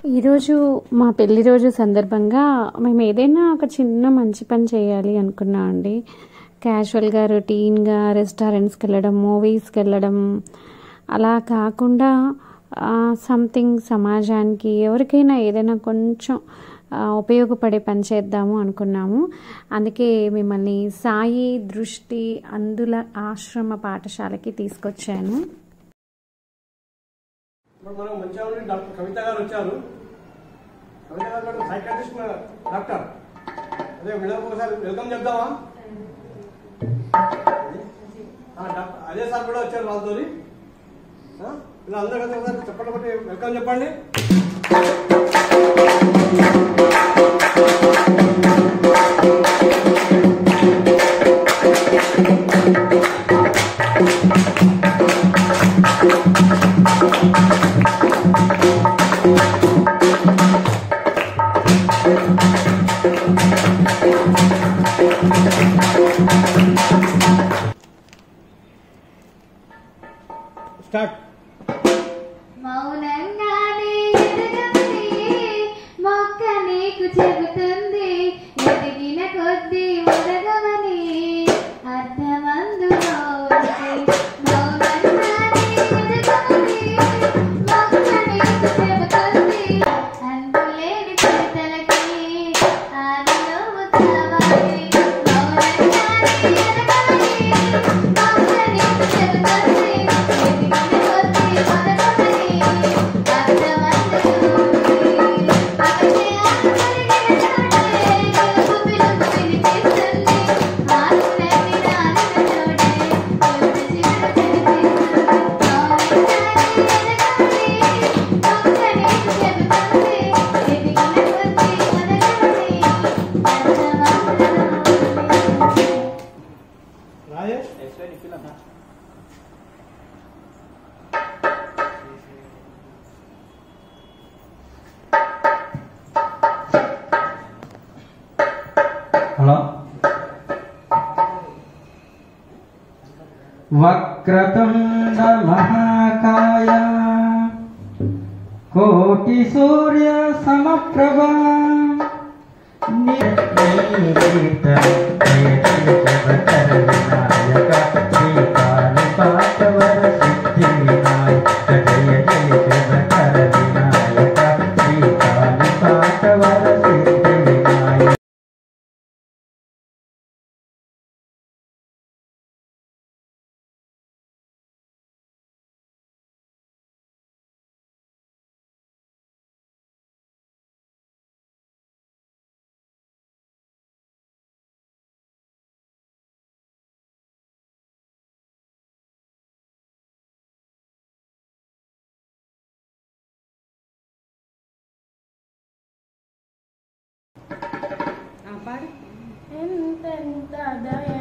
ఈరోజు మా పెళ్లి రోజు సందర్భంగా మేము ఏదైనా ఒక చిన్న మంచి పని చేయాలి అనుకున్నాం అండి. క్యాజువల్గా రొటీన్గా రెస్టారెంట్స్కి వెళ్ళడం, మూవీస్కి వెళ్ళడం అలా కాకుండా సంథింగ్ సమాజానికి ఎవరికైనా ఏదైనా కొంచెం ఉపయోగపడే పని చేద్దాము అనుకున్నాము. అందుకే మిమ్మల్ని సాయి దృష్టి అందుల ఆశ్రమ పాఠశాలకి తీసుకొచ్చాను. మనం మంచిగా డాక్టర్ కవిత గారు వచ్చారు. కవిత గారు సైకాట్రిస్ట్ డాక్టర్. అదే మేడం ఒకసారి వెల్కమ్ చెప్దామా? అదే సార్ కూడా వచ్చారు వాళ్ళతో. ఇలా అందరూ కదా ఒకసారి చెప్పండి, బట్టి వెల్కమ్ చెప్పండి. స్టార్ట్. మౌనంగానే ఎదగమని మొక్క నీకు చెబుతుంది, ఎదిగిన కొద్దీ ఒదగమని అర్థమందులో ఉంది. మౌనంగానే ఎదగమని మొక్క నీకు చెబుతుంది, అందులేని చిరుతలకి ఆదిలో ఉత్సవాలే. మౌనంగానే ఎదగమని మొక్క నీకు చెబుతుంది, వక్రతుండ మహాకాయ కోటి సూర్య సమప్రభ ఎంతెంత దయ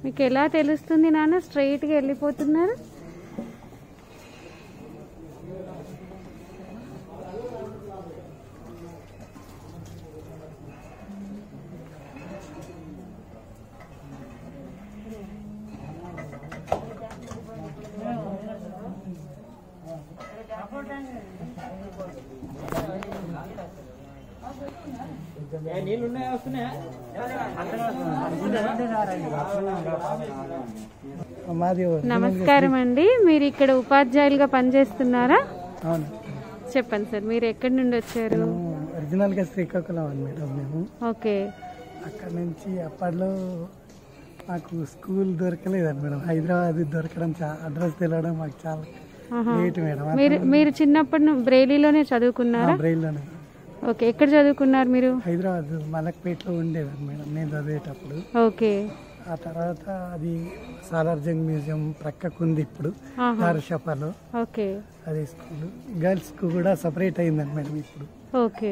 మీకు ఎలా తెలుస్తుంది నాన్న స్ట్రైట్గా వెళ్ళిపోతున్నారు? నమస్కారం అండి, మీరు ఇక్కడ ఉపాధ్యాయులుగా పనిచేస్తున్నారా? అవును. చెప్పండి సార్, మీరు ఎక్కడి నుండి వచ్చారు? ఒరిజినల్ గా శ్రీకాకుళం అని మేడం మేము. ఓకే. అక్కడ నుంచి అప్పట్లో మాకు స్కూల్ దొరకలేదండి మేడం. హైదరాబాద్ దొరకడం అడ్రస్ తెలియడం మాకు చాలా లేట్ మేడం. మీరు చిన్నప్పటి బ్రెయిలీలోనే చదువుకున్నారా? బ్రెయిల్లోనే. ఓకే. ఎక్కడ చదువుకున్నారు మీరు? హైదరాబాద్ మలక్పేటలో ఉండేదండి మేడం నేను చదివేటప్పుడు. ఓకే. ఆ తర్వాత అది సాలార్జంగ్ మ్యూజియం ప్రక్కకు ఉంది ఇప్పుడు దారుషపాలో. ఓకే. అది స్కూల్ గర్ల్స్ కు కూడా సపరేట్ అయిందండి మేడం ఇప్పుడు. ఓకే.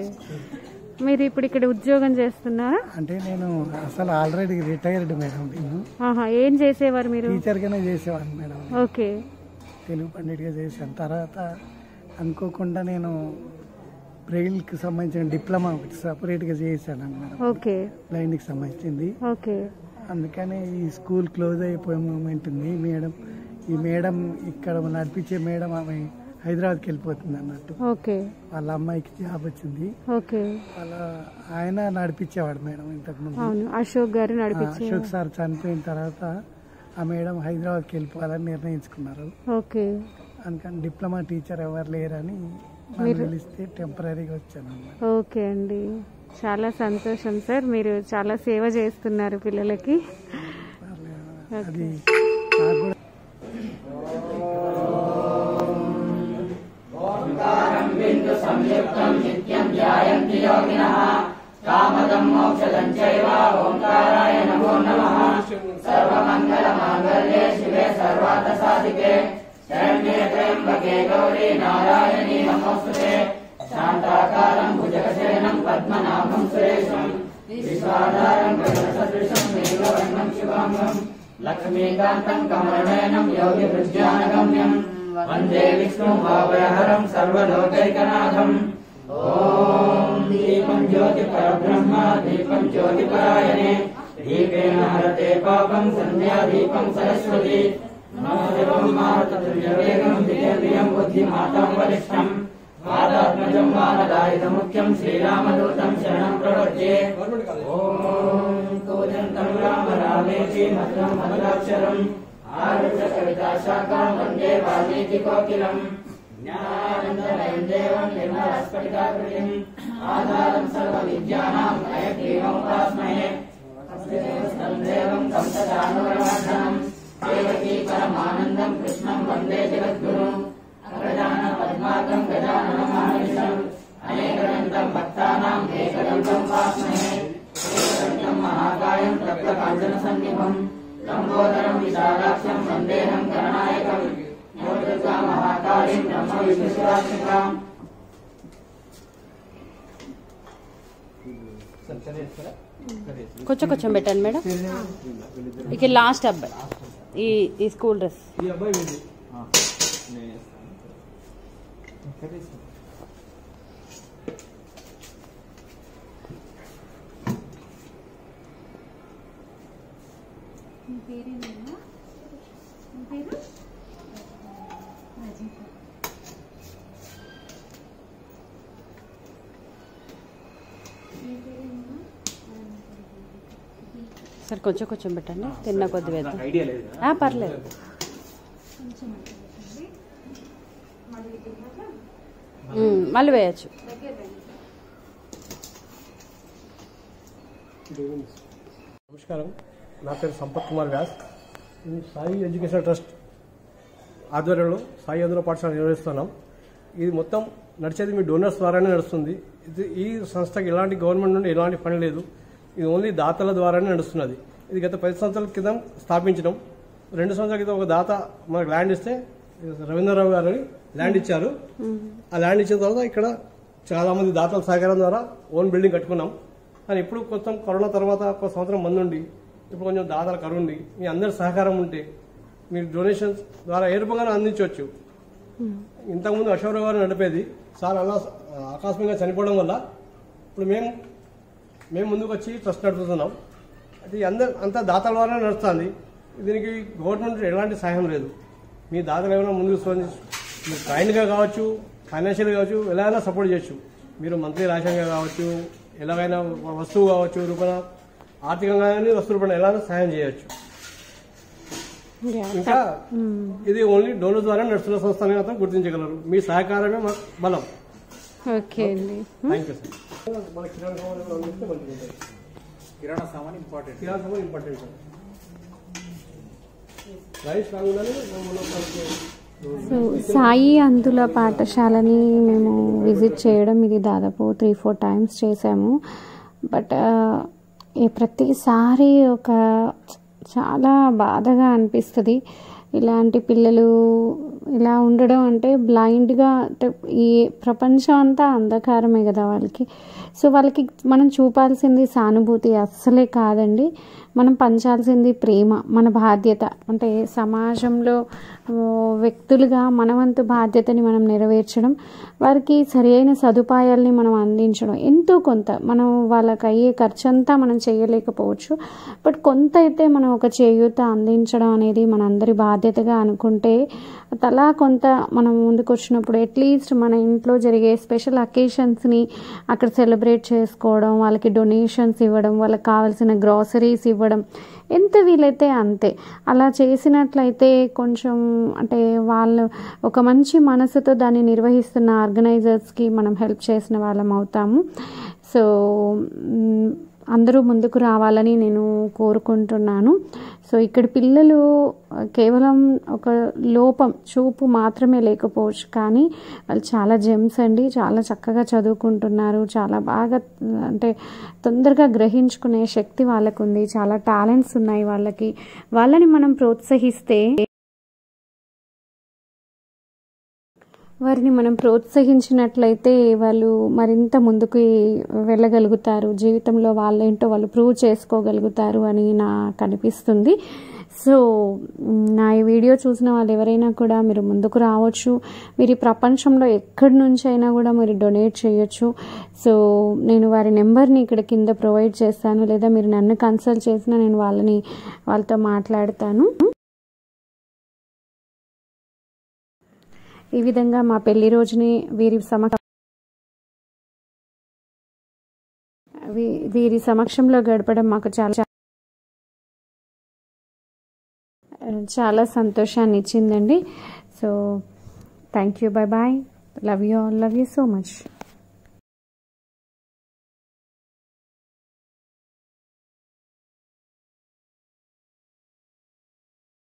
మీరు ఇప్పుడు ఇక్కడ ఉద్యోగం చేస్తున్నారా? అంటే నేను అసలు ఆల్రెడీ రిటైర్డ్ మేడం. నేను ఏం చేసేవారు మీరు? టీచర్ గానే చేసేవాడిని మేడం. ఓకే. తెలుగు పండిట్గా చేశాను. తర్వాత అనుకోకుండా నేను బ్రెయిల్కి సంబంధించిన డిప్లొమా ఒకటి సపరేట్గా చేశాను అన్నమాట. ఓకే. బ్లైండ్కి సంబంధించింది. ఓకే. అందుకని ఈ స్కూల్ క్లోజ్ అయిపోయే మూమెంట్ ఉంది. ఈ మేడం ఇక్కడ నడిపించే మేడం ఆమె హైదరాబాద్కి వెళ్ళిపోతుంది అన్నట్టు. ఓకే. వాళ్ళ అమ్మాయికి జాబ్ వచ్చింది. ఓకే. వాళ్ళ ఆయన నడిపించేవాడు మేడం ఇంతకుముందు. అశోక్ గారు నడిపించారు. అశోక్ సార్ చనిపోయిన తర్వాత ఆ మేడం హైదరాబాద్కి వెళ్ళిపోవాలని నిర్ణయించుకున్నారు. ఓకే. అందుకని డిప్లొమా టీచర్ ఎవరు లేరని పిలిస్తే టెంపరీగా వచ్చాను అన్నమాట. ఓకే అండి, చాలా సంతోషం సార్. మీరు చాలా సేవ చేస్తున్నారు పిల్లలకి. అది నాకు కూడా శాంతాకారం భుజగశయనం పద్మనాభం సురేశం విశ్వాధారం గగనసదృశం మేఘవర్ణం శుభాంగం లక్ష్మీకాంతం కమలనయనం యోగి వృజ్ఞానగమ్యం వందే విష్ణుం భావయహరం సర్వలోకైకనాథం. ఓం దీపం జ్యోతి పరబ్రహ్మ దీపం జ్యోతి పరాయణే దీపేన హరతే పాపం సంధ్యా దీపం సరస్వతి నమోదేవం మారుతతుల్యవేగం దివ్యం బుద్ధిమాతం వరిష్టం మాతాత్మజం వానదాయుధముఖ్యం శ్రీరామదూతం శరణం ప్రపద్యే. ఓం కూజంతం రామ రామేతి మధురం మధురాక్షరం ఆరుహ్య కవితా శాఖాం వందే వాల్మీకి కోకిలం జ్ఞానానందమయం దేవం నిర్మలస్ఫటికాకృతిం ఆధారం సర్వ విద్యానాం హయగ్రీవముపాస్మహే తస్మై దేవం తం తదానువర్ధనం దేవకీ పరమానందం కృష్ణం వందే జగద్గురుం అగ్రజాన పద్మాకం గజానన మహర్నిశం అనేకదంతం భక్తానాం ఏకదంతం ఉపాస్మహే ఏకదంతం మహాకాయం తప్తకాంచన సన్నిభం లంబోదరం విశాలాక్షం వందేహం గణనాయకం మూర్తిగా మహాకాళీం బ్రహ్మ విష్ణుశివాత్మికాం. కొంచెం కొంచెం పెట్టండి మేడం. ఇక లాస్ట్ అబ్బాయి ఈ స్కూల్ డ్రెస్ సార్ కొంచెం కొంచెం పెట్టండి, తిన్న కొద్ది వేద్దాం. పర్లేదు. మళ్ళీ వేయచ్చు. నమస్కారం, నా పేరు సంపత్ కుమార్ వ్యాస్. ఇది సాయి ఎడ్యుకేషన్ ట్రస్ట్ ఆధ్వర్యంలో సాయి అందులో పాఠశాల నిర్వహిస్తున్నాం. ఇది మొత్తం నడిచేది మీ డోనర్స్ ద్వారానే నడుస్తుంది. ఈ సంస్థకి ఎలాంటి గవర్నమెంట్ నుండి ఎలాంటి ఫండ్ లేదు. ఇది ఓన్లీ దాతల ద్వారానే నడుస్తున్నది. ఇది గత 10 సంవత్సరాల క్రితం స్థాపించడం. 2 సంవత్సరాల క్రితం ఒక దాత మనకు ల్యాండ్ ఇస్తే రవీంద్రరావు గారు ల్యాండ్ ఇచ్చారు. ఆ ల్యాండ్ ఇచ్చిన తర్వాత ఇక్కడ చాలా మంది దాతల సహకారం ద్వారా ఓన్ బిల్డింగ్ కట్టుకున్నాం. కానీ ఇప్పుడు కొంచెం కరోనా తర్వాత ఒక సంవత్సరం మంది ఉండి ఇప్పుడు కొంచెం దాతల కరువు ఉంది. మీ అందరి సహకారం ఉంటే మీరు డొనేషన్స్ ద్వారా ఏ రూపంగానే అందించవచ్చు. ఇంతకుముందు అశోకరావు గారు నడిపేది సార్ అలా ఆకస్మికంగా చనిపోవడం వల్ల ఇప్పుడు మేము ముందుకు వచ్చి ట్రస్ట్ నడుపుతున్నాం. అది అంతా దాతల ద్వారా నడుస్తుంది. దీనికి గవర్నమెంట్ ఎలాంటి సహాయం లేదు. మీ దాతలు ఏమైనా ముందుకు మీరు ట్రైన్గా కావచ్చు, ఫైనాన్షియల్గా కావచ్చు, ఎలాగైనా సపోర్ట్ చేయొచ్చు. మీరు మంత్లీ రేషన్గా కావచ్చు, ఎలాగైనా వస్తువు కావచ్చు రూపణ, ఆర్థికంగా కానీ వస్తు రూపణ ఎలా సహాయం చేయొచ్చు. ఇంకా ఇది ఓన్లీ డోనర్ ద్వారా నడుస్తున్న సంస్థ అని మాత్రం గుర్తించగలరు. మీ సహకారమే మా బలం. ఓకే అండి, థ్యాంక్ యూ సార్. మన కిరాణా సామాన్ అందిస్తే మంచిగా ఉంటుంది. కిరాణా సామాన్ ఇంపార్టెంట్. రైస్ రాగానే సో సాయి అందుల పాఠశాలని మేము విజిట్ చేయడం ఇది దాదాపు 3-4 టైమ్స్ చేసాము. బట్ ప్రతిసారి ఒక చాలా బాధగా అనిపిస్తుంది. ఇలాంటి పిల్లలు ఇలా ఉండడం అంటే బ్లైండ్గా, అంటే ఈ ప్రపంచం అంతా అంధకారమే కదా వాళ్ళకి. సో వాళ్ళకి మనం చూపాల్సింది సానుభూతి అస్సలే కాదండి. మనం పంచాల్సింది ప్రేమ, మన బాధ్యత. అంటే సమాజంలో వ్యక్తులుగా మనవంతు బాధ్యతని మనం నెరవేర్చడం, వారికి సరైన సదుపాయాల్ని మనం అందించడం. ఎంతో కొంత మనం వాళ్ళకి అయ్యే ఖర్చు అంతా మనం చేయలేకపోవచ్చు, బట్ కొంత అయితే మనం ఒక చేయూత అందించడం అనేది మనందరి బాధ్యతగా అనుకుంటే తలా కొంత మనం ముందుకు వచ్చినప్పుడు అట్లీస్ట్ మన ఇంట్లో జరిగే స్పెషల్ అకేషన్స్ని అక్కడ సెలబ్రేట్ చేసుకోవడం, వాళ్ళకి డొనేషన్స్ ఇవ్వడం, వాళ్ళకి కావాల్సిన గ్రాసరీస్ ఇవ్వడం, ఎంత వీలైతే అంతే. అలా చేసినట్లయితే కొంచెం అంటే వాళ్ళు ఒక మంచి మనసుతో దాన్ని నిర్వహిస్తున్న ఆర్గనైజర్స్కి మనం హెల్ప్ చేసిన వాళ్ళం అవుతాము. సో అందరూ ముందుకు రావాలని నేను కోరుకుంటున్నాను. సో ఇక్కడ పిల్లలు కేవలం ఒక లోపం చూపు మాత్రమే లేకపోవచ్చు, కానీ వాళ్ళు చాలా జెమ్స్ అండి. చాలా చక్కగా చదువుకుంటున్నారు, చాలా బాగా అంటే తొందరగా గ్రహించుకునే శక్తి వాళ్ళకు ఉంది, చాలా టాలెంట్స్ ఉన్నాయి వాళ్ళకి. వాళ్ళని మనం ప్రోత్సహిస్తే, వారిని మనం ప్రోత్సహించినట్లయితే వాళ్ళు మరింత ముందుకు వెళ్ళగలుగుతారు. జీవితంలో వాళ్ళేంటో వాళ్ళు ప్రూవ్ చేసుకోగలుగుతారు అని నాకు అనిపిస్తుంది. సో నా ఈ వీడియో చూసిన వాళ్ళు ఎవరైనా కూడా మీరు ముందుకు రావచ్చు. మీరు ఈ ప్రపంచంలో ఎక్కడి నుంచి అయినా కూడా మీరు డొనేట్ చేయొచ్చు. సో నేను వారి నెంబర్ని ఇక్కడ కింద ప్రొవైడ్ చేస్తాను, లేదా మీరు నన్ను కన్సల్ట్ చేసినా నేను వాళ్ళతో మాట్లాడతాను. ఈ విధంగా మా పెళ్లి రోజుని వీరి సమక్షంలో గడపడం మాకు చాలా సంతోషాన్ని ఇచ్చిందండి. So thank you, bye bye, love you all, love you so much.